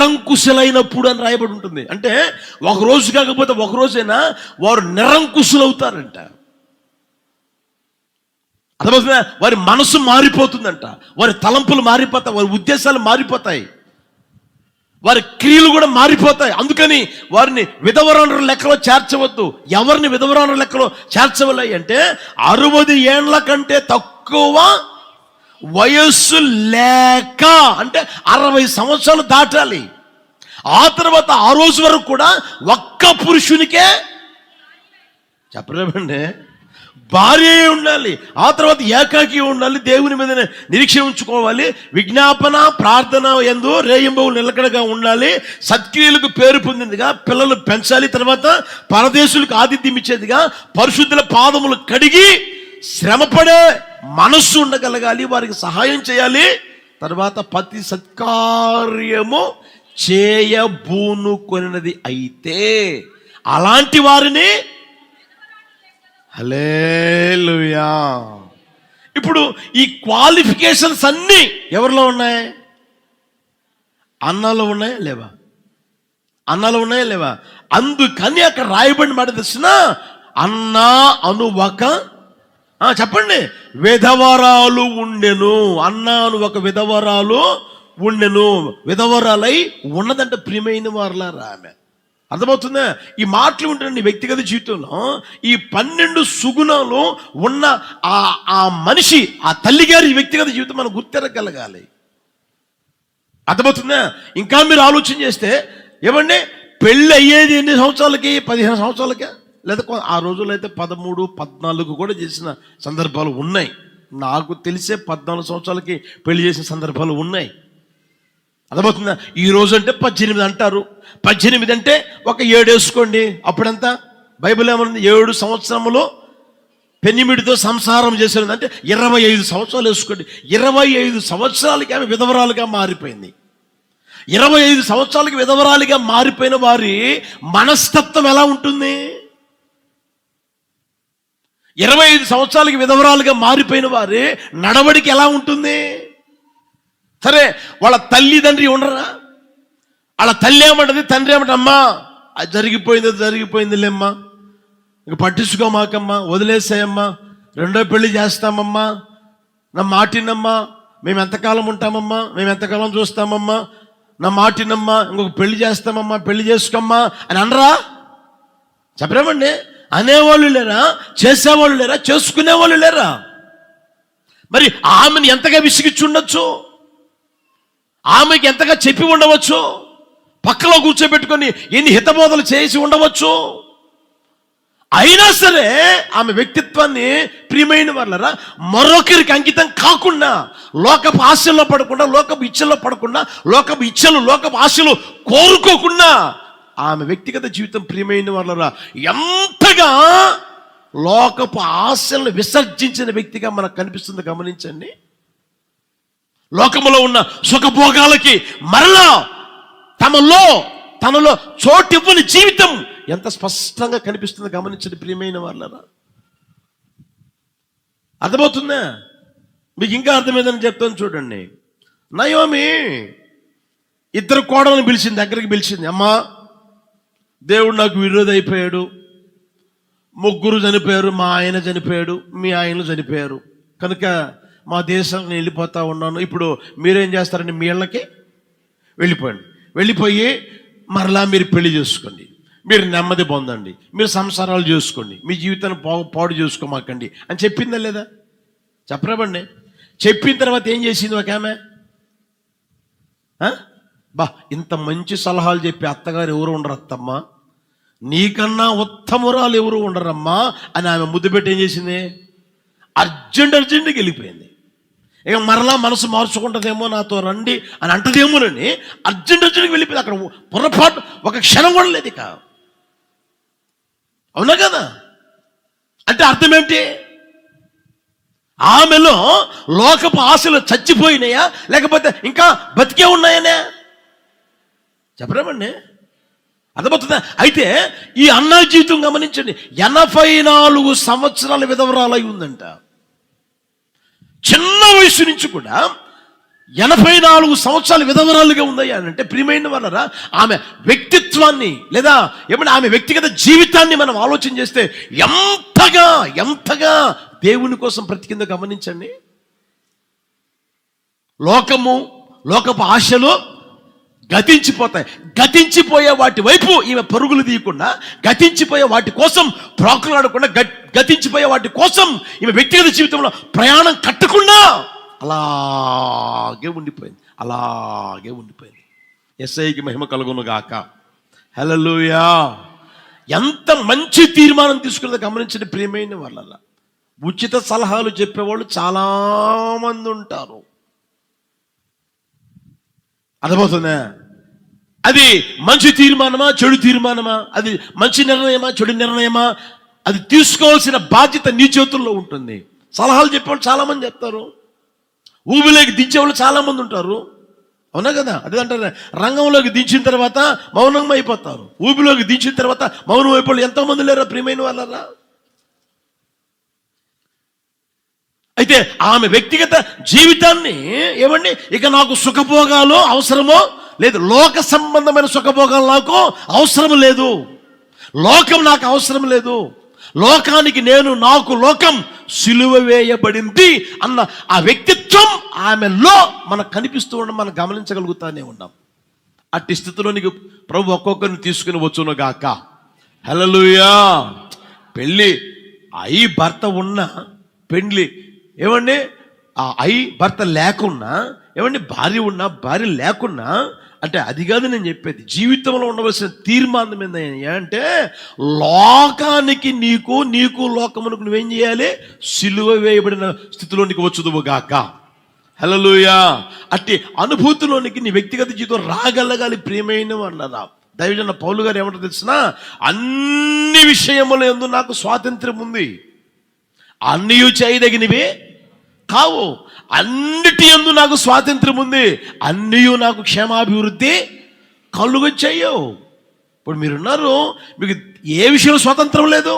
నిరంకుశులైనప్పుడు అని రాయబడి ఉంటుంది. అంటే ఒక రోజు కాకపోతే ఒక రోజైనా వారు నిరంకుశులు అవుతారంట. అర్థమవుతుందా? వారి మనసు మారిపోతుందంట, వారి తలంపులు మారిపోతాయి, వారి ఉద్దేశాలు మారిపోతాయి, వారి క్రియలు కూడా మారిపోతాయి. అందుకని వారిని విధవరాండ్రుల లెక్కలో చేర్చవద్దు. ఎవరిని విధవరాండ్రుల లెక్కలో చేర్చవలే అంటే 60 ఏండ్ల కంటే తక్కువ వయస్సు లేక, అంటే 60 సంవత్సరాలు దాటాలి. ఆ తర్వాత ఆ రోజు వరకు కూడా ఒక్క పురుషునికే చెప్పలేమండి భార్య ఉండాలి. ఆ తర్వాత ఏకాకి ఉండాలి, దేవుని మీద నిరీక్ష ఉంచుకోవాలి, విజ్ఞాపన ప్రార్థన యందు రేయింబవులు నిలకడగా ఉండాలి, సత్క్రియలకు పేరు పొందిందిగా పిల్లలు పెంచాలి, తర్వాత పరదేశులకు ఆతిథ్యం ఇచ్చేదిగా పరిశుద్ధుల పాదములు కడిగి శ్రమపడే మనస్సు ఉండగలగాలి, వారికి సహాయం చేయాలి. తర్వాత ప్రతి సత్కార్యము చేయబూనుకొనినది అయితే అలాంటి వారిని హల్లెలూయా. ఇప్పుడు ఈ క్వాలిఫికేషన్స్ అన్నీ ఎవరిలో ఉన్నాయి? అన్నాలో ఉన్నాయా లేవా? అన్నాలో ఉన్నాయా లేవా? అందుకని అక్కడ రాయబడిన మాట తెలిసిన అన్నా అను ఒక చెప్పండి విధవరాలు ఉండెను. అన్నా అను ఒక విధవరాలు ఉండెను. విధవరాలై ఉన్నదంటే ప్రియమైన వారలారా ఆమె. అర్థమవుతుందా? ఈ మాటలు ఉంటే వ్యక్తిగత జీవితంలో ఈ 12 సుగుణాలు ఉన్న ఆ మనిషి, ఆ తల్లి గారి వ్యక్తిగత జీవితం మనం గుర్తెరగలగాలి. అర్థమవుతుందా? ఇంకా మీరు ఆలోచన చేస్తే ఏమండి, పెళ్ళి అయ్యేది ఎన్ని సంవత్సరాలకి? 15 సంవత్సరాలకే, లేదా ఆ రోజుల్లో అయితే 13, 14 కూడా చేసిన సందర్భాలు ఉన్నాయి. నాకు తెలిసే 14 సంవత్సరాలకి పెళ్లి చేసిన సందర్భాలు ఉన్నాయి. అర్థమవుతుందా? ఈ రోజు అంటే 18 అంటారు. 18 అంటే ఒక 7 వేసుకోండి. అప్పుడంతా బైబిల్ ఏమన్నా 7 సంవత్సరములు పెనిమిడితో సంసారం చేసేది అంటే 25 సంవత్సరాలు వేసుకోండి. 25 సంవత్సరాలకి ఆమె విధవరాలుగా మారిపోయింది. 25 సంవత్సరాలకి విధవరాలుగా మారిపోయిన వారి మనస్తత్వం ఎలా ఉంటుంది? 25 సంవత్సరాలకి విధవరాలుగా మారిపోయిన వారి నడవడికి ఎలా ఉంటుంది? సరే, వాళ్ళ తల్లిదండ్రి ఉండరా? వాళ్ళ తల్లి ఏమంటది, తండ్రి ఏమంట, అమ్మా అది జరిగిపోయిందిలేమ్మా, ఇంక పట్టించుకోమాకమ్మా, వదిలేసాయమ్మా, రెండో పెళ్లి చేస్తామమ్మా, నా మాటినమ్మా, మేము ఎంతకాలం ఉంటామమ్మా, మేము ఎంతకాలం చూస్తామమ్మా, నా మాటినమ్మా, ఇంకొక పెళ్లి చేస్తామమ్మా, పెళ్లి చేసుకోమ్మా అని అనరా? చెప్పరేమండి? అనేవాళ్ళు లేరా? చేసేవాళ్ళు లేరా? చేసుకునేవాళ్ళు లేరా? మరి ఆమెను ఎంతగా విసిగిచ్చి ఉండొచ్చు, ఆమెకి ఎంతగా చెప్పి ఉండవచ్చు, పక్కలో కూర్చోబెట్టుకొని ఎన్ని హితబోధలు చేసి ఉండవచ్చు. అయినా సరే ఆమె వ్యక్తిత్వాన్ని ప్రియమైన వాళ్ళరా మరొకరికి అంకితం కాకుండా, లోకపు ఆశల్లో పడకుండా, లోకపు ఇచ్చల్లో పడకుండా, లోకపు ఇచ్చలు లోకపు ఆశలు కోరుకోకుండా ఆమె వ్యక్తిగత జీవితం ప్రియమైన వాళ్ళరా ఎంతగా లోకపు ఆశలను విసర్జించిన వ్యక్తిగా మనకు కనిపిస్తుంది. గమనించండి. లోకములో ఉన్న సుఖభోగాలకి మరలా తనలో చోటివ్వని జీవితం ఎంత స్పష్టంగా కనిపిస్తుందో గమనించండి ప్రియమైన వాళ్ళరా. అర్థమవుతుందా? మీకు ఇంకా అర్థమైందని చెప్తాను చూడండి. నయోమి 2 కోడలను పిలిచింది, దగ్గరికి పిలిచింది. అమ్మా, దేవుడు నాకు విరోధి అయిపోయాడు, 3 చనిపోయారు, మా ఆయన చనిపోయాడు, మీ ఆయనలు చనిపోయారు, కనుక మా దేశం నేను వెళ్ళిపోతా ఉన్నాను. ఇప్పుడు మీరేం చేస్తారండి? మీ ఇళ్ళకి వెళ్ళిపోయి మరలా మీరు పెళ్లి చేసుకోండి, మీరు నెమ్మది పొందండి, మీరు సంసారాలు చేసుకోండి, మీ జీవితాన్ని పాడు చేసుకోమాకండి అని చెప్పిందా లేదా? చెప్పరాబండి. చెప్పిన తర్వాత ఏం చేసింది ఒక ఆమె? ఇంత మంచి సలహాలు చెప్పి అత్తగారు ఎవరు ఉండరు అత్తమ్మ, నీకన్నా ఉత్తమురాలు ఎవరు ఉండరమ్మా అని ఆమె ముద్దు పెట్టి ఏం చేసింది? అర్జెంటుకి వెళ్ళిపోయింది. ఇక మరలా మనసు మార్చుకుంటుందేమో, నాతో రండి అని అంటదేమోనని అర్జెంటుకి వెళ్ళిపోయింది. అక్కడ పొరపాటు ఒక క్షణం కూడా లేదు ఇక. అవునా కదా? అంటే అర్థం ఏంటి? ఆమెలో లోకపు ఆశలు చచ్చిపోయినాయా లేకపోతే ఇంకా బతికే ఉన్నాయనే చెప్పరామండి? అర్థమవుతుందా? అయితే ఈ అన్నా జీవితం గమనించండి. 84 సంవత్సరాల విధవరాలై ఉందంట. చిన్న వయసు నుంచి కూడా 84 సంవత్సరాలు విధవరాలుగా ఉందయ్యా అంటే ప్రియమైన వాళ్ళరా, ఆమె వ్యక్తిత్వాన్ని లేదా ఏమంటే ఆమె వ్యక్తిగత జీవితాన్ని మనం ఆలోచన చేస్తే ఎంతగా దేవుని కోసం బ్రతికిందో గమనించండి. లోకపు ఆశలు గతించిపోతాయి. గతించిపోయే వాటి వైపు ఈమె పరుగులు తీయకుండా, గతించిపోయే వాటి కోసం ప్రాకులాడకుండా, గతించిపోయే వాటి కోసం ఈమె వ్యక్తిగత జీవితంలో ప్రయాణం కట్టకుండా అలాగే ఉండిపోయింది. యేసయ్యకి మహిమ కలుగును గాక. హల్లెలూయా. ఎంత మంచి తీర్మానం తీసుకున్నదో గమనించండి ప్రియమైన వాళ్ళ. ఉచిత సలహాలు చెప్పేవాళ్ళు చాలా మంది ఉంటారు. అర్థమవుతుందా? అది మంచి తీర్మానమా చెడు తీర్మానమా, అది మంచి నిర్ణయమా చెడు నిర్ణయమా, అది తీసుకోవాల్సిన బాధ్యత నీ చేతుల్లో ఉంటుంది. సలహాలు చెప్పేవాళ్ళు చాలా మంది చెప్తారు, ఊబిలోకి దించేవాళ్ళు చాలా మంది ఉంటారు. అవునా కదా? అదే అంటారు, రంగంలోకి దించిన తర్వాత మౌనంగా అయిపోతారు, ఊబిలోకి దించిన తర్వాత మౌనం అయిపోయి ఎంతోమంది లేరా ప్రియమైన వాళ్ళరా. అయితే ఆమె వ్యక్తిగత జీవితాన్ని ఏమండి, ఇక నాకు సుఖభోగాలు అవసరమో లేదు, లోక సంబంధమైన సుఖభోగాలు నాకు అవసరం లేదు, లోకం నాకు అవసరం లేదు, లోకానికి నాకు లోకం సిలువ వేయబడింది అన్న ఆ వ్యక్తిత్వం ఆమెలో మనకు కనిపిస్తూ ఉండడం మనం గమనించగలుగుతానే ఉన్నాం. అట్టి స్థితిలోనికి ప్రభు ఒక్కొక్కరిని తీసుకుని వచ్చును గాక. హల్లెలూయా. పెళ్ళి అయి భర్త ఉన్న పెళ్ళి ఏమండి, ఆ అయి భర్త లేకున్నా ఏమండి, భార్య ఉన్నా భార్య లేకున్నా అంటే అది కాదు నేను చెప్పేది. జీవితంలో ఉండవలసిన తీర్మానం ఏంటంటే లోకానికి నీకు లోకమునకు నువ్వేం చేయాలి? సిలువ వేయబడిన స్థితిలోనికి వచ్చుదువు గాక. హల్లెలూయా. అట్టి అనుభూతిలోనికి నీ వ్యక్తిగత జీవితం రాగలగాలి ప్రియమైన వాళ్ళరా. దైవజన పౌలు గారు ఏమంటారు తెలిసిన, అన్ని విషయముల యందు నాకు స్వాతంత్రం ఉంది, అన్నీ చేయదగినవి కావు, అన్నిటి యందు నాకు స్వాతంత్రం ఉంది, అన్నీ నాకు క్షేమాభివృద్ధి కలుగ చెయ్యవు. ఇప్పుడు మీరున్నారు, మీకు ఏ విషయంలో స్వాతంత్రం లేదు,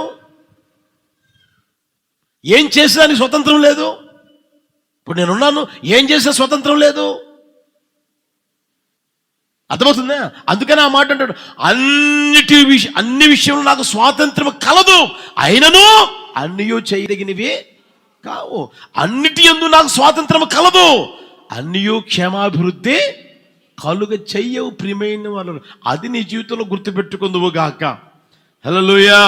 ఏం చేసేదానికి స్వతంత్రం లేదు. ఇప్పుడు నేనున్నాను, ఏం చేసే స్వతంత్రం లేదు. అర్థమవుతుందా? అందుకని ఆ మాట అంటాడు, అన్ని విషయంలో నాకు స్వాతంత్రం కలదు, అయినను అన్నీ చేయదగినవి కావు, అన్నిటి యందు నాకు స్వాతంత్రం కలదు, అన్నీ క్షేమాభివృద్ధి కలుగ చెయ్యవు ప్రియమైన వాళ్ళు. అది నీ జీవితంలో గుర్తుపెట్టుకుందువు గాక. హల్లెలూయా.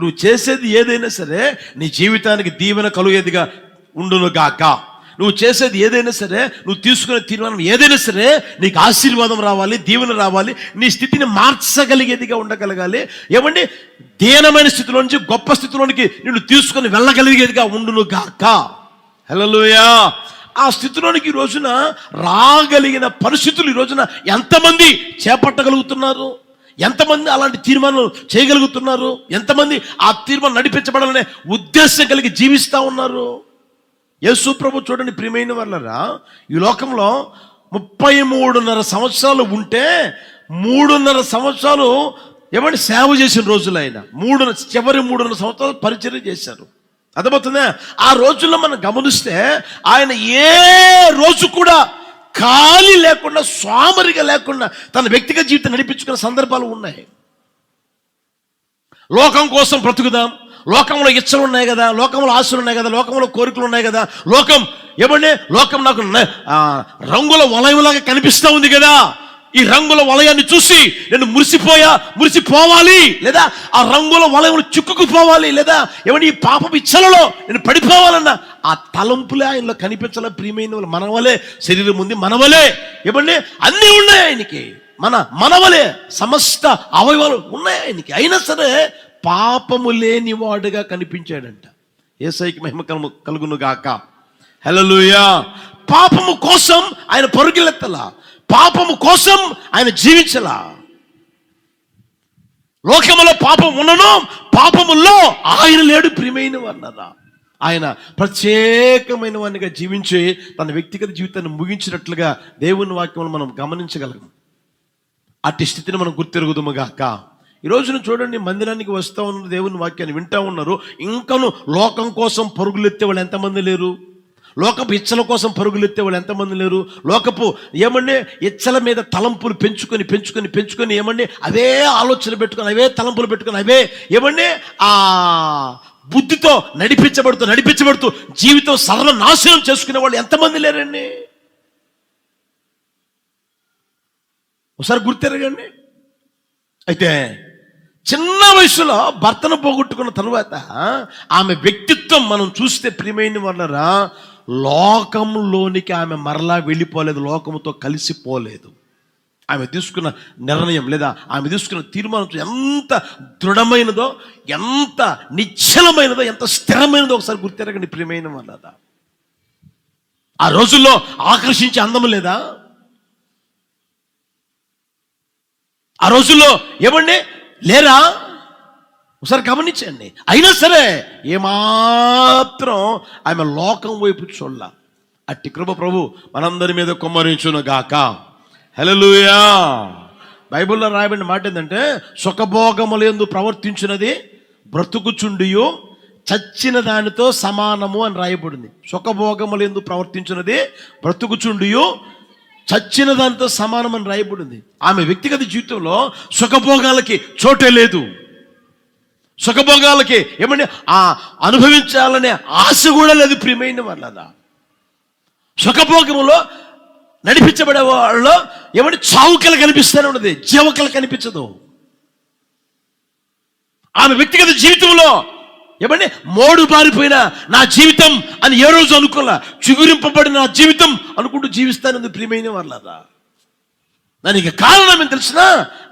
నువ్వు చేసేది ఏదైనా సరే నీ జీవితానికి దీవెన కలుగేదిగా ఉండును గాక. నువ్వు చేసేది ఏదైనా సరే, నువ్వు తీసుకునే తీర్మానం ఏదైనా సరే నీకు ఆశీర్వాదం రావాలి, దీవెన రావాలి, నీ స్థితిని మార్చగలిగేదిగా ఉండగలగాలి. ఏమండి, దీనమైన స్థితిలో నుంచి గొప్ప స్థితిలోనికి నిన్ను తీసుకొని వెళ్ళగలిగేదిగా ఉండును గాక. హల్లెలూయా. ఆ స్థితిలోనికి ఈ రోజున రాగలిగిన పరిస్థితులు ఈ రోజున ఎంతమంది చేపట్టగలుగుతున్నారు? ఎంతమంది అలాంటి తీర్మానాలు చేయగలుగుతున్నారు? ఎంతమంది ఆ తీర్మానం నడిపించబడాలనే ఉద్దేశం కలిగి జీవిస్తూ ఉన్నారు? యేసు ప్రభు చూడండి ప్రియమైన వాళ్ళరా, ఈ లోకంలో 33.5 సంవత్సరాలు ఉంటే 3.5 సంవత్సరాలు ఏమంటే సేవ చేసిన రోజులు ఆయన, చివరి 3.5 సంవత్సరాలు పరిచర్య చేశారు. అర్థమవుతుందా? ఆ రోజుల్లో మనం గమనిస్తే ఆయన ఏ రోజు కూడా ఖాళీ లేకుండా, సోమరిగా లేకుండా తన వ్యక్తిగత జీవితం నడిపించుకునే సందర్భాలు ఉన్నాయి. లోకం కోసం బ్రతుకుదాం, లోకంలో ఇచ్చలు ఉన్నాయి కదా, లోకంలో ఆశలు ఉన్నాయి కదా, లోకంలో కోరికలు ఉన్నాయి కదా, లోకం నాకు రంగుల వలయంలాగా కనిపిస్తూ ఉంది కదా, ఈ రంగుల వలయాన్ని చూసి నేను మురిసిపోవాలి, లేదా ఆ రంగుల వలయంలో చిక్కుకుపోవాలి, లేదా ఈ పాపపు ఇచ్చలలో నేను పడిపోవాలన్న ఆ తలంపులే ఆయనలో కనిపించాల ప్రియమైన వాళ్ళు. మనవలే శరీరం ఉంది, మనవలే అన్నీ ఉన్నాయి ఆయనకి, మనవలే సమస్త అవయవాలు ఉన్నాయి ఆయనకి, అయినా సరే పాపము లేని వాడుగా కనిపించాడంట. యేసయ్యకి మహిమ కలుగును గాక. హల్లెలూయా. పాపము కోసం ఆయన పరుగులెత్తలా, పాపము కోసం ఆయన జీవించలా. లోకములో పాపం ఉన్నను, పాపములో ఆయన లేడు ప్రియమైన వారులారా. ఆయన ప్రత్యేకమైన వానిగా జీవించి తన వ్యక్తిగత జీవితాన్ని ముగించినట్లుగా దేవుని వాక్యంలో మనం గమనించగలం. అట్టి స్థితిని మనం గుర్తెరుగుదుము గాక. ఈ రోజున చూడండి, మందిరానికి వస్తూ ఉన్నారు, దేవుని వాక్యాన్ని వింటూ ఉన్నారు, ఇంకను లోకం కోసం పరుగులెత్తే వాళ్ళు ఎంతమంది లేరు? లోకపు ఇచ్చల కోసం పరుగులెత్తే వాళ్ళు ఎంతమంది లేరు? లోకపు ఏమండి ఇచ్చల మీద తలంపులు పెంచుకొని ఏమండి అవే ఆలోచనలు పెట్టుకొని, అవే తలంపులు పెట్టుకొని, అవే ఏమండి ఆ బుద్ధితో నడిపించబడుతూ జీవితం సర్వనాశనం చేసుకునే వాళ్ళు ఎంతమంది లేరండి? ఒకసారి గుర్తెరగండి. అయితే చిన్న వయసులో భర్తను పోగొట్టుకున్న తరువాత ఆమె వ్యక్తిత్వం మనం చూస్తే ప్రియమైన వాళ్ళరా, లోకంలోనికి ఆమె మరలా వెళ్ళిపోలేదు, లోకముతో కలిసిపోలేదు. ఆమె తీసుకున్న నిర్ణయం లేదా ఆమె తీసుకున్న తీర్మానం ఎంత దృఢమైనదో, ఎంత నిశ్చలమైనదో, ఎంత స్థిరమైనదో ఒకసారి గుర్తెరగండి ప్రియమైన వాళ్ళరా. ఆ రోజుల్లో ఆకర్షించే అందం లేదా? ఆ రోజుల్లో ఏమండి లేరా? ఒకసారి గమనించండి. అయినా సరే ఏమాత్రం ఆమె లోకం వైపు చూడాల. అట్టి కృప ప్రభు మనందరి మీద కుమ్మరించును గాక. హల్లెలూయా. బైబిల్లో రాయబడిన మాట ఏంటంటే, సుఖభోగములందు ప్రవర్తించినది బ్రతుకుచుండియు చచ్చిన దానితో సమానము అని రాయబడింది. సుఖభోగములందు ప్రవర్తించినది బ్రతుకుచుండియు చచ్చిన దానితో సమానం అని రాయబడింది. ఆమె వ్యక్తిగత జీవితంలో సుఖభోగాలకి చోటే లేదు. సుఖభోగాలకి ఏమంటే అనుభవించాలనే ఆశ కూడా లేదు ప్రియమైన వాళ్ళ. సుఖభోగములో నడిపించబడే వాళ్ళు ఏమంటే చావుకలు కనిపిస్తూనే ఉన్నది, జీవకలు కనిపించదు. ఆమె వ్యక్తిగత జీవితంలో ఏమంటే మోడు బారిపోయిన నా జీవితం అని ఏ రోజు అనుకోలే. చిగురింపబడిన నా జీవితం అనుకుంటూ జీవిస్తానని ప్రియమైన వాళ్ళరా. దానికి కారణం ఏం తెలిసినా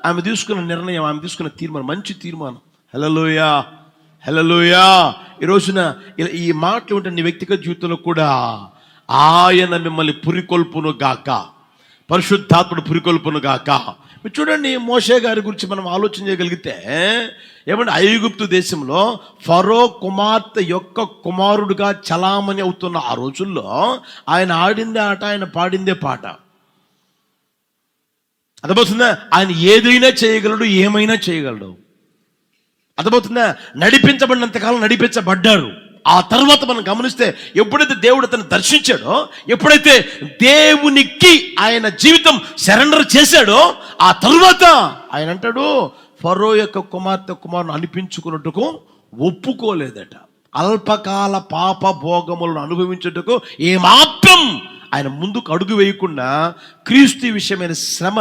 ఆమె తీసుకున్న నిర్ణయం, ఆమె తీసుకున్న తీర్మానం, మంచి తీర్మానం. హల్లెలూయా, హల్లెలూయా. ఈ రోజున ఈ మాటలు ఉంటే నీ వ్యక్తిగత జీవితంలో కూడా ఆయన మిమ్మల్ని పురికొల్పును గాక, పరిశుద్ధాత్ముడు పురికొల్పును గాక. మీరు చూడండి, మోషే గారి గురించి మనం ఆలోచన చేయగలిగితే ఏమంటే ఐగుప్తు దేశంలో ఫరో కుమార్తె యొక్క కుమారుడుగా చలామణి అవుతున్న ఆ రోజుల్లో ఆయన ఆడిందే ఆట, ఆయన పాడిందే పాట. అర్థమవుతుందా? ఆయన ఏదైనా చేయగలడు, ఏమైనా చేయగలడు. అర్థమవుతుందా? నడిపించబడినంతకాలం నడిపించబడ్డారు. ఆ తర్వాత మనం గమనిస్తే ఎప్పుడైతే దేవుడు అతను దర్శించాడో, ఎప్పుడైతే దేవునికి ఆయన జీవితం సరెండర్ చేశాడో, ఆ తరువాత ఆయన అంటాడు, ఫరో యొక్క కుమారుని అనిపించుకున్నట్టుకు ఒప్పుకోలేదట. అల్పకాల పాప భోగములను అనుభవించుటకు ఏమాత్రం ఆయన ముందుకు అడుగు వేయకుండా క్రీస్తు విషయమైన శ్రమ,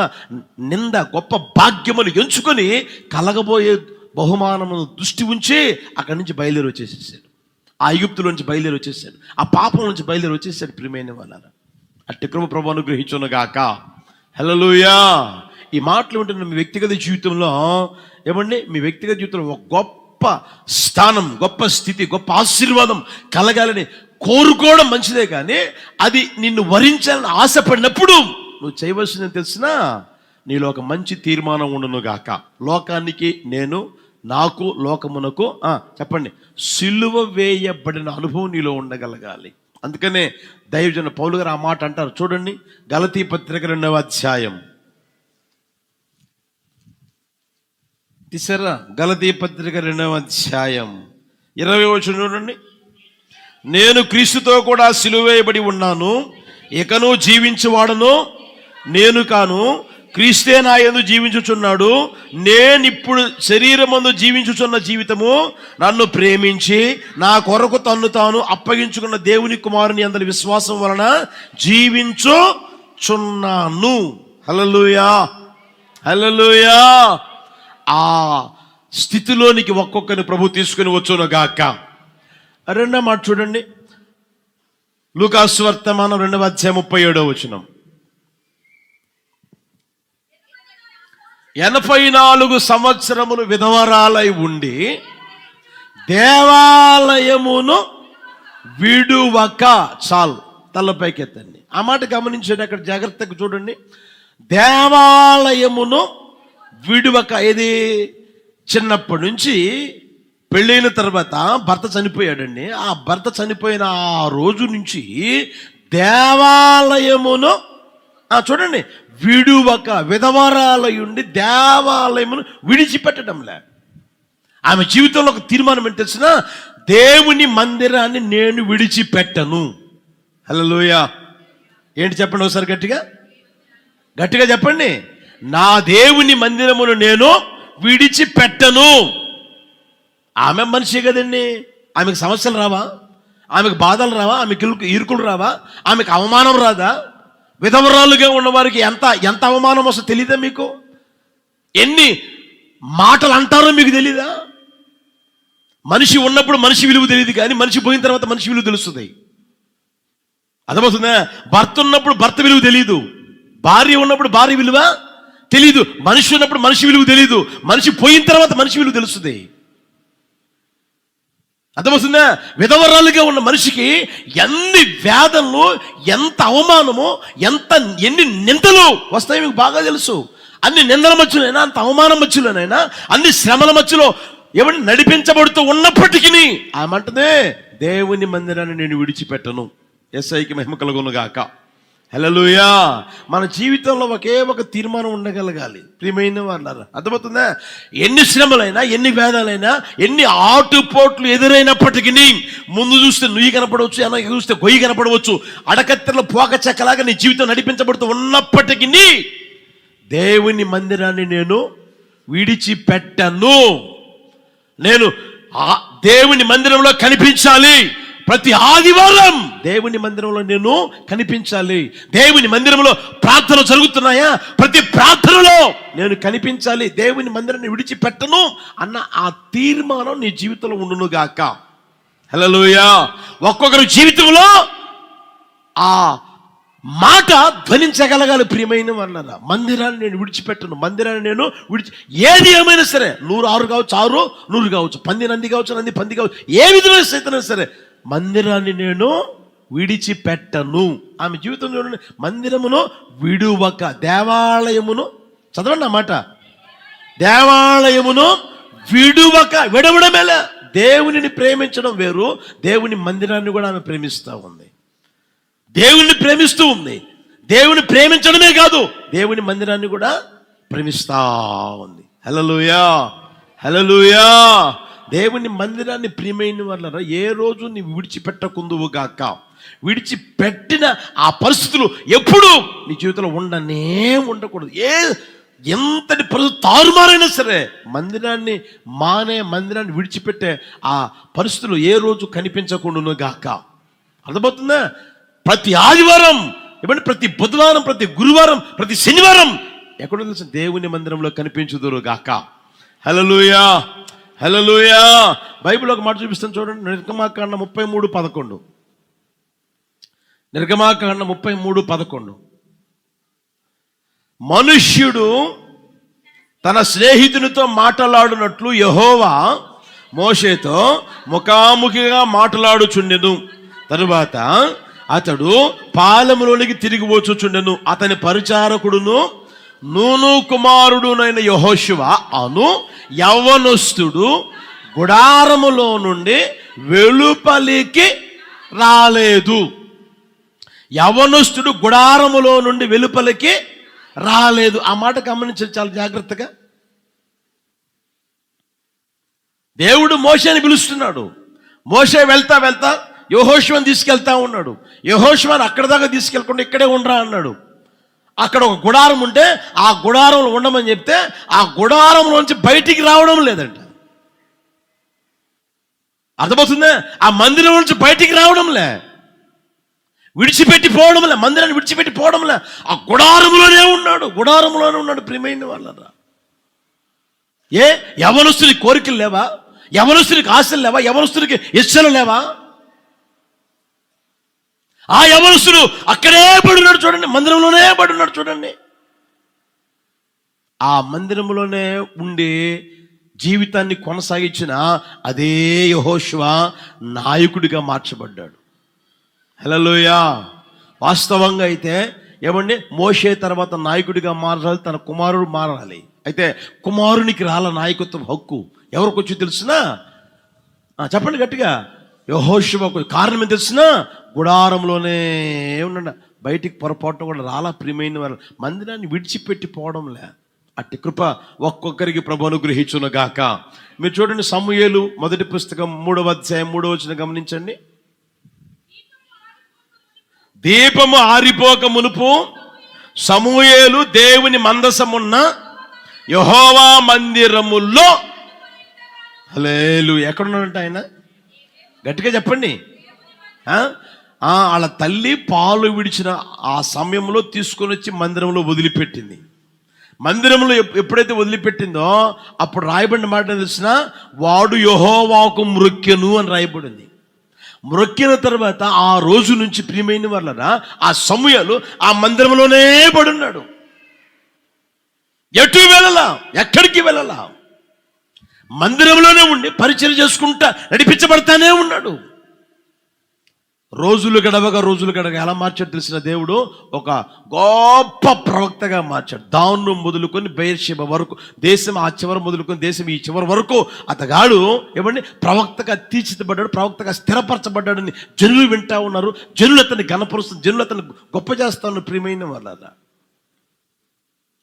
నింద, గొప్ప భాగ్యములు ఎంచుకొని కలగబోయే బహుమానమును దృష్టి ఉంచి అక్కడి నుంచి బయలుదేరి వచ్చేసేసాడు. ఆ ఐగుప్తుల నుంచి బయలుదేరి వచ్చేసాడు, ఆ పాపం నుంచి బయలుదేరి వచ్చేసాడు ప్రియమైన వాళ్ళ. అట్టి కృప ప్రభు అనుగ్రహించును గాక. హల్లెలూయా. ఈ మాటలు ఉంటున్న మీ వ్యక్తిగత జీవితంలో ఏమండి, మీ వ్యక్తిగత జీవితంలో ఒక గొప్ప స్థానం, గొప్ప స్థితి, గొప్ప ఆశీర్వాదం కలగాలని కోరుకోవడం మంచిదే, కానీ అది నిన్ను వరించాలని ఆశపడినప్పుడు నువ్వు చేయవలసిందని తెలిసినా నీలో ఒక మంచి తీర్మానం ఉండును గాక. లోకానికి నేను, నాకు, లోకమునకు చెప్పండి, సిలువ వేయబడిన అనుభవం నీలో ఉండగలగాలి. అందుకనే దైవజన పౌలు గారు ఆ మాట అంటారు. చూడండి, గలతీ పత్రిక 2వ అధ్యాయం తీసారా? గలతీ పత్రిక 2వ అధ్యాయం 20వ వచనం చూడండి. నేను క్రీస్తుతో కూడా సిలువ వేయబడి ఉన్నాను, ఇకను జీవించువాడను నేను కాను, క్రీస్తే నా యందు జీవించుచున్నాడు. నేనిప్పుడు శరీరమందు జీవించుచున్న జీవితము నన్ను ప్రేమించి నా కొరకు తన్ను తాను అప్పగించుకున్న దేవుని కుమారుని అందరి విశ్వాసం వలన జీవించుచున్నాను. హల్లెలూయా, హల్లెలూయా. ఆ స్థితిలోనికి ఒక్కొక్కరిని ప్రభు తీసుకుని వచ్చును గాక. రెండో మాట చూడండి, లూకాసు వర్తమానం 2వ అధ్యాయం 37వ వచనం. 84 సంవత్సరములు విధవరాలై ఉండి దేవాలయమును విడువక, చాలు తలపైకి ఎత్తండి. ఆ మాట గమనించండి, అక్కడ జాగ్రత్తగా చూడండి. దేవాలయమును విడువక, ఏది చిన్నప్పటి నుంచి పెళ్ళైన తర్వాత భర్త చనిపోయాడండి. ఆ భర్త చనిపోయిన ఆ రోజు నుంచి దేవాలయమును చూడండి విడువక, విధవరాలయుండి దేవాలయమును విడిచిపెట్టడంలే. ఆమె జీవితంలో ఒక తీర్మానం ఏంటి తెలిసిన, దేవుని మందిరాన్ని నేను విడిచిపెట్టను. హల్లెలూయా. ఏంటి చెప్పండి ఒకసారి గట్టిగా గట్టిగా చెప్పండి. నా దేవుని మందిరమును నేను విడిచిపెట్టను. ఆమె మనిషి కదండి, ఆమెకు సమస్యలు రావా, ఆమెకు బాధలు రావా, ఆమెకు ఇరుకులు రావా, ఆమెకు అవమానం రాదా? విధవరాలుగా ఉన్న వారికి ఎంత ఎంత అవమానం వస్తుందో తెలీదా మీకు? ఎన్ని మాటలు అంటారో మీకు తెలీదా? మనిషి ఉన్నప్పుడు మనిషి విలువ తెలియదు, కానీ మనిషి పోయిన తర్వాత మనిషి విలువ తెలుస్తుంది. అర్థమవుతుందా? భర్త ఉన్నప్పుడు భర్త విలువ తెలీదు, భార్య ఉన్నప్పుడు భార్య విలువ తెలీదు, మనిషి ఉన్నప్పుడు మనిషి విలువ తెలీదు, మనిషి పోయిన తర్వాత మనిషి విలువ తెలుస్తుంది. అర్థమవుతుందా? విధవరాలుగా ఉన్న మనిషికి ఎన్ని వేదనలు, ఎంత అవమానము, ఎన్ని నిందలు వస్తాయి మీకు బాగా తెలుసు. అన్ని నిందల మధ్యలోనైనా, అంత అవమానం మధ్యలోనైనా, అన్ని శ్రమల మధ్యలో ఎవరిని నడిపించబడుతూ ఉన్నప్పటికీ ఆమంటనే దేవుని మందిరాన్ని నేను విడిచిపెట్టను. యేసయ్యకి మహిమ కలుగును గాక. హల్లెలూయా. మన జీవితంలో ఒకే ఒక తీర్మానం ఉండగలగాలి ప్రియమైన వాళ్ళారా. అర్థమవుతుందా? ఎన్ని శ్రమలైనా, ఎన్ని వేదాలైనా, ఎన్ని ఆటుపోట్లు ఎదురైనప్పటికీ ముందు చూస్తే నుయ్యి కనపడవచ్చు, వెనక చూస్తే గొయ్యి కనపడవచ్చు, అడకత్తెరలో పోక చెక్కలాగా నీ జీవితం నడిపించబడుతూ ఉన్నప్పటికీ దేవుని మందిరాన్ని నేను విడిచిపెట్టను. నేను దేవుని మందిరంలో కనిపించాలి. ప్రతి ఆదివారం దేవుని మందిరంలో నేను కనిపించాలి. దేవుని మందిరంలో ప్రార్థన జరుగుతున్నాయా, ప్రతి ప్రార్థనలో నేను కనిపించాలి. దేవుని మందిరాన్ని విడిచిపెట్టను అన్న ఆ తీర్మానం నీ జీవితంలో ఉండును గాక. హల్లెలూయా. ఒక్కొక్కరి జీవితంలో ఆ మాట ధ్వనించగలగాలి ప్రియమైన వాళ్ళరా. మందిరాన్ని నేను విడిచిపెట్టను, మందిరాన్ని నేను ఏది ఏమైనా సరే, 106 కావచ్చు, 6 100 కావచ్చు, 10 నంది కావచ్చు, నంది 10 కావచ్చు, ఏ విధమైన సైతం సరే మందిరాన్ని నేను విడిచిపెట్టను. ఆమె జీవితం చూడండి, మందిరమును విడువక, దేవాలయమును చదవండి అన్నమాట, దేవాలయమును విడువక, విడవడమేలా. దేవునిని ప్రేమించడం వేరు, దేవుని మందిరాన్ని కూడా ఆమె ప్రేమిస్తూ ఉంది. దేవుణ్ణి ప్రేమిస్తూ ఉంది. దేవుని ప్రేమించడమే కాదు, దేవుని మందిరాన్ని కూడా ప్రేమిస్తా ఉంది. హల్లెలూయా, హల్లెలూయా. దేవుని మందిరాన్ని ప్రియమైన వాళ్ళరా ఏ రోజు నీవు విడిచిపెట్టకుందువు గాక. విడిచిపెట్టిన ఆ పరిస్థితులు ఎప్పుడు నీ జీవితంలో ఉండకూడదు. ఎంతటి పరిస్థితి తారుమారైనా సరే మందిరాన్ని మందిరాన్ని విడిచిపెట్టే ఆ పరిస్థితులు ఏ రోజు కనిపించకుండాను గాక. అర్థమవుతుందా? ప్రతి ఆదివారం ఇవ్వండి, ప్రతి బుధవారం, ప్రతి గురువారం, ప్రతి శనివారం ఎక్కడో తెలుసు దేవుని మందిరంలో కనిపించుదురు గాక. హల్లెలూయా, హల్లెలూయా. బైబిల్ ఒక మాట చూపిస్తాను చూడండి, నిర్గమాకాండ 33:11. నిర్గమాకాండ 33:11. మనుష్యుడు తన స్నేహితునితో మాట్లాడునట్లు యెహోవా మోషేతో ముఖాముఖిగా మాట్లాడుచుండెను. తరువాత అతడు పాలెములోనికి తిరిగి వచ్చుచుండెను. అతని పరిచారకుడును నూను కుమారుడునైన యెహోషువ అను యవ్వనస్తుడు గుడారములో నుండి వెలుపలికి రాలేదు. యవ్వనస్తుడు గుడారములో నుండి వెలుపలికి రాలేదు. ఆ మాట గమనించండి చాలా జాగ్రత్తగా. దేవుడు మోషేని పిలుస్తున్నాడు. మోషే వెళ్తా వెళ్తా యెహోషువని తీసుకెళ్తా ఉన్నాడు. యెహోషువని అక్కడ దాకా తీసుకెళ్ళకుండా ఇక్కడే ఉండరా అన్నాడు. అక్కడ ఒక గుడారం ఉంటే ఆ గుడారంలో ఉండమని చెప్తే ఆ గుడారంలోంచి బయటికి రావడం లేదంట. అర్థమవుతుందా? ఆ మందిరం నుంచి బయటికి రావడంలే, విడిచిపెట్టిపోవడంలే, మందిరాన్ని విడిచిపెట్టిపోవడంలే, ఆ గుడారంలోనే ఉన్నాడు. ప్రియమైన వాళ్ళరా, యవనస్తునికి కోరికలు లేవా? యవనస్తునికి ఆశలు లేవా? యవనస్తునికి ఇష్టలు లేవా? ఆ యవనస్తుడు అక్కడే పడున్నాడు చూడండి, మందిరంలోనే పడున్నాడు చూడండి. ఆ మందిరంలోనే ఉండి జీవితాన్ని కొనసాగించిన అదే యెహోషువ నాయకుడిగా మార్చబడ్డాడు. హల్లెలూయా. వాస్తవంగా అయితే ఏమండి, మోషే తర్వాత నాయకుడిగా మారాలి, తన కుమారుడు మారాలి. అయితే కుమారునికి రాల నాయకత్వం హక్కు ఎవరికి వచ్చి తెలుసునా? చెప్పండి గట్టిగా. యెహోషువకు. కారణం ఏం తెలుసునా? గుడారంలోనే ఉండండి, బయటికి పొరపాటున కూడా రాలా. ప్రియమైన వారు మందిరాన్ని విడిచిపెట్టి పోవడంలే. అట్టి కృప ఒక్కొక్కరికి ప్రభు అనుగ్రహించును గాక. మీరు చూడండి, సమూయేలు మొదటి పుస్తకం 3వ అధ్యాయం 3వ వచనం గమనించండి. దీపము ఆరిపోక మునుపు సమూయేలు దేవుని మందసమున్న యెహోవా మందిరములో, హల్లెలూయా, ఎక్కడున్నాడంట ఆయన? గట్టిగా చెప్పండి. వాళ్ళ తల్లి పాలు విడిచిన ఆ సమయంలో తీసుకొని వచ్చి మందిరంలో వదిలిపెట్టింది. మందిరంలో ఎప్పుడైతే వదిలిపెట్టిందో అప్పుడు రాయబడిన మాట తెలిసిన, వాడు యెహోవాకు మ్రొక్కెను అని రాయబడింది. మ్రొక్కిన తర్వాత ఆ రోజు నుంచి ప్రియమైన వాళ్ళరా ఆ సమూయేలు ఆ మందిరంలోనే పడున్నాడు. ఎటు వెళ్ళలా, ఎక్కడికి వెళ్ళలా, మందిరంలోనే ఉండి పరిచయం చేసుకుంటా నడిపించబడతానే ఉన్నాడు. రోజులు గడవగా ఎలా మార్చాడు తెలిసిన దేవుడు? ఒక గొప్ప ప్రవక్తగా మార్చాడు. దాను మొదలుకొని బెయేర్షెబ వరకు, దేశం ఆ చివరి మొదలుకొని దేశం ఈ చివరి వరకు అతగాడు ఏమండి ప్రవక్తగా తీర్చిదిద్దబడ్డాడు, ప్రవక్తగా స్థిరపరచబడ్డాడని జనులు వింటా ఉన్నారు. జనులు అతన్ని గణపరుస్తున్నారు, జనులు అతన్ని గొప్ప చేస్తా ఉన్నారు. ప్రియమైన వాళ్ళ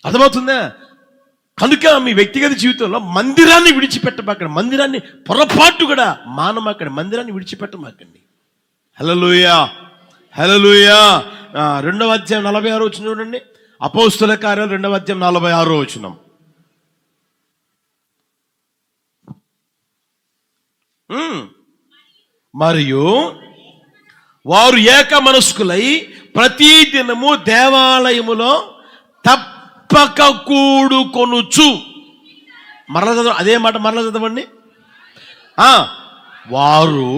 అర్థమవుతుందా? కనుక మీ వ్యక్తిగత జీవితంలో మందిరాన్ని విడిచిపెట్టమాకండి, మందిరాన్ని పొరపాటు కూడా మానమాకండి, మందిరాన్ని విడిచిపెట్టమాకండి. హల్లెలూయా, హల్లెలూయా. 2వ అధ్యాయం 46 వచనం చూడండి. అపోస్తుల కార్యాలు 2వ అధ్యాయం 46 వచనం. మరియు వారు ఏక మనస్కులై ప్రతి దినము దేవాలయములో తప్పక కూడుకొనుచు. మరలా చదవ, అదే మాట మరలా చదవండి. వారు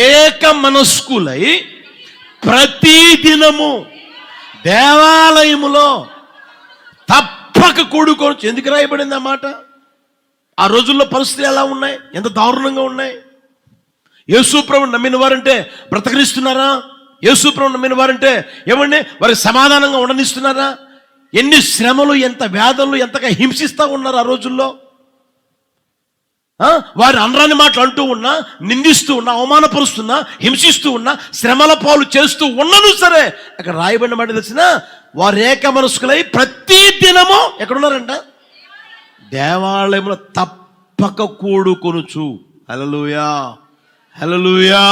ఏక మనస్కులై ప్రతి దినము దేవాలయములో తప్పక కూడుకోవచ్చు. ఎందుకు రాయబడింది ఆ మాట? ఆ రోజుల్లో పరిస్థితులు ఎలా ఉన్నాయి, ఎంత దారుణంగా ఉన్నాయి. యేసు ప్రభువుని నమ్మిన వారంటే బ్రతకనిస్తున్నారా? యేసు ప్రభువుని నమ్మిన వారంటే ఏమండి వారికి సమాధానంగా ఉండనిస్తున్నారా? ఎన్ని శ్రమలు, ఎంత వేదనలు, ఎంతగా హింసిస్తూ ఉన్నారు ఆ రోజుల్లో. వారి అనరాని మాటలు అంటూ ఉన్నా, నిందిస్తూ ఉన్నా, అవమానపరుస్తున్నా, హింసిస్తూ ఉన్నా, శ్రమల పాలు చేస్తూ ఉన్నను సరే అక్కడ రాయబడిన మాట తెలిసిన, వారు ఏక మనస్కులై ప్రతి దినము ఎక్కడున్నారంట? దేవాలయంలో తప్పక కూడుకొనుచు. హల్లెలూయా, హల్లెలూయా.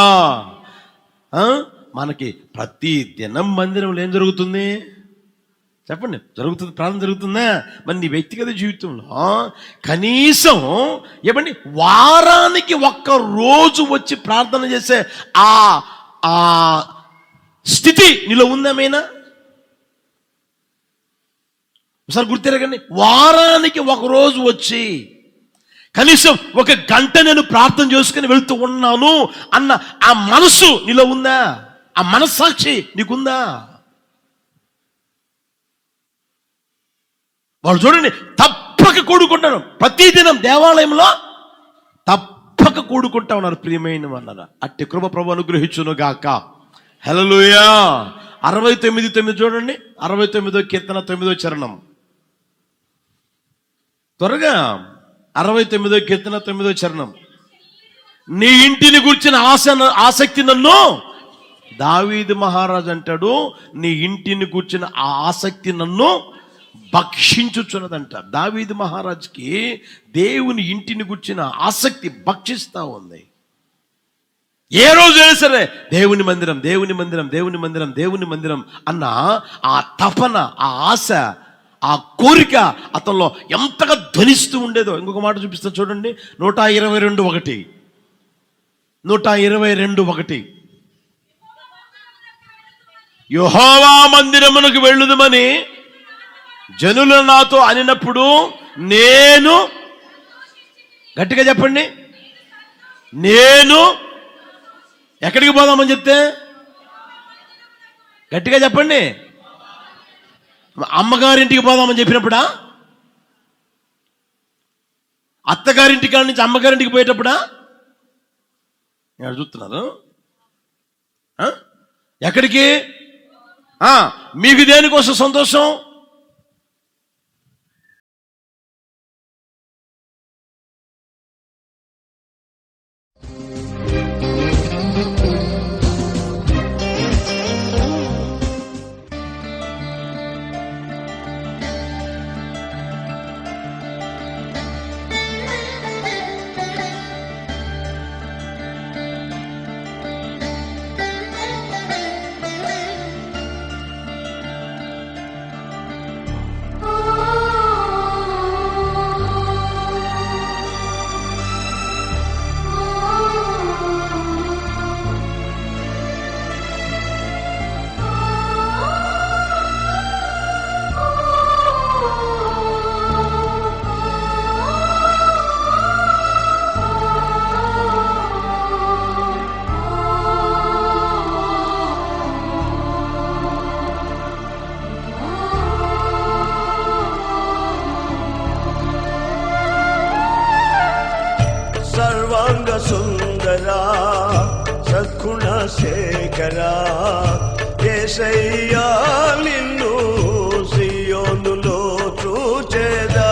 మనకి ప్రతి దినం మందిరంలో ఏం జరుగుతుంది చెప్పండి? జరుగుతుంది, ప్రార్థన జరుగుతుందా? మరి నీ వ్యక్తిగత జీవితంలో కనీసం ఏమండి వారానికి ఒక్క రోజు వచ్చి ప్రార్థన చేసే ఆ స్థితి నీలో ఉందేమైనా? ఒకసారి గుర్తిరగండి. వారానికి ఒక రోజు వచ్చి కనీసం 1 గంట నేను ప్రార్థన చేసుకుని వెళ్తూ ఉన్నాను అన్న ఆ మనసు నీలో ఉందా? ఆ మనస్సాక్షి నీకుందా? వాళ్ళు చూడండి, తప్పక కూడుకుంటారు, ప్రతిదినం దేవాలయంలో తప్పక కూడుకుంటా ఉన్నారు. ప్రియమైన వాళ్ళ అట్టి కృప ప్రభు అనుగ్రహించును గాక. హల్లెలూయా. 69:9 చూడండి. 69వ కీర్తన 9వ చరణం. త్వరగా 69వ కీర్తన 9వ చరణం. నీ ఇంటిని గురించిన ఆసక్తి నన్ను, దావీదు మహారాజు అంటాడు, నీ ఇంటిని గురించిన ఆ ఆసక్తి నన్ను భక్షించుచున్నదంట. దావీదు మహారాజుకి దేవుని ఇంటిని గుర్చిన ఆసక్తి భక్షిస్తూ ఉంది. ఏ రోజు అయినా సరే దేవుని మందిరం, దేవుని మందిరం, దేవుని మందిరం, దేవుని మందిరం అన్న ఆ తపన, ఆ ఆశ, ఆ కోరిక అతనిలో ఎంతగా ధ్వనిస్తూ ఉండేదో. ఇంకొక మాట చూపిస్తా చూడండి. 122:1. 122:1. యెహోవా మందిరమునకు వెళ్ళుదుమని జనులు నాతో అనినప్పుడు నేను, గట్టిగా చెప్పండి, నేను ఎక్కడికి పోదామని చెప్తే గట్టిగా చెప్పండి. అమ్మగారింటికి పోదామని చెప్పినప్పుడా? అత్తగారింటి కాడి నుంచి అమ్మగారింటికి పోయేటప్పుడా? చూస్తున్నారు ఎక్కడికి? మీకు దేనికోసం సంతోషం? సుందరా సద్గుణ శేఖరా యేసయ్యా నిన్ను సియోనులో చూచెదా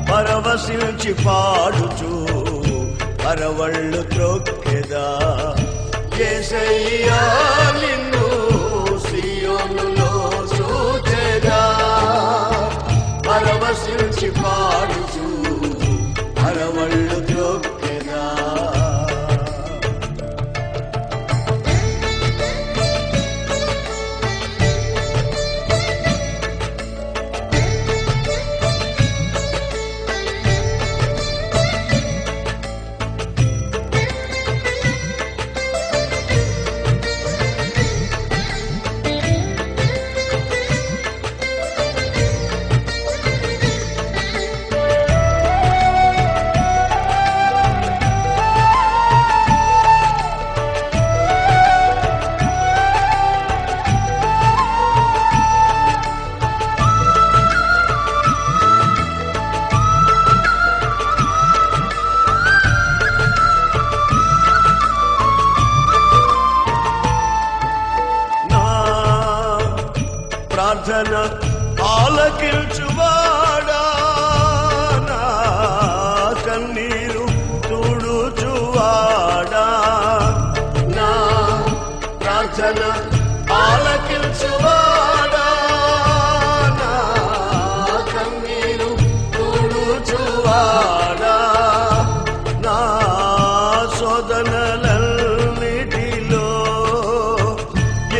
పరవశించి పాడుచు పరవళ్ళు త్రొక్కెదా యేసయ్యా నిన్ను సియోనులో చూచెదా పరవశించి పాడుచు పరవళ్ళు త్రొక్కెదా ప్రార్థన ఆలకించువాడా నా కన్నీరు తుడుచువాడా నా ప్రార్థన ఆలకించువాడా నా కన్నీరు తుడుచువాడా నా శోధనలన్నిటిలో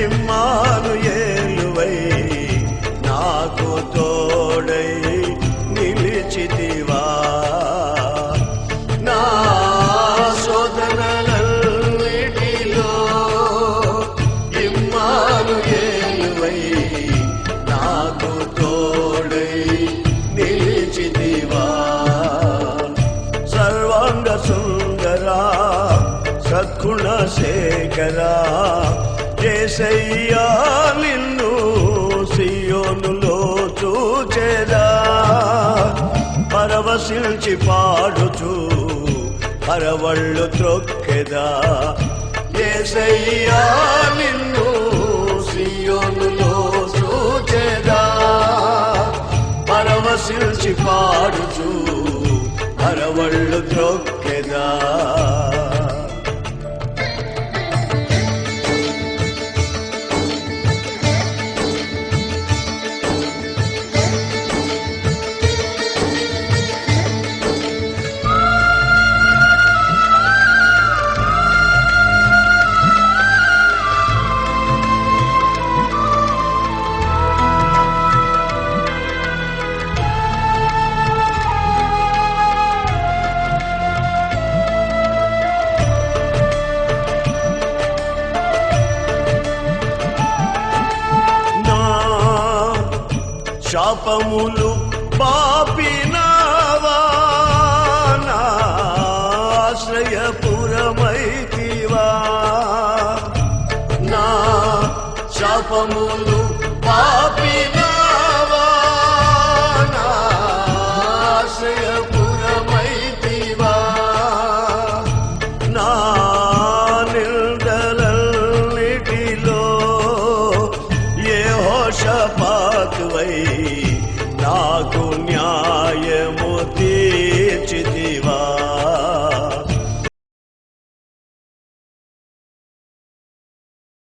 ఇమ్మానుయేలువై నాకు తోడై నిలిచితివా నా శోధనలన్నిటిలో ఇమ్మానుయేలువై నాకు తోడై నిలిచితివా సర్వాంగ సుందరా సద్గుణ శేఖరా యేసయ్యా నిన్ను సియోనులో చూచెదా పరవశించి పాడుచు పరవళ్ళు త్రొక్కెదా యేసయ్యా నిన్ను సియోనులో చూచెదా పరవశించి పాడుచు పరవళ్ళు త్రొక్కెదా శాపములు పాపినావా నా ఆశ్రయపురమైతివా నా శాపములు పాపినావా నా ఆశ్రయపురమైతివా నా నిందలన్నిటిలో యెహోషాపాతువై నాకు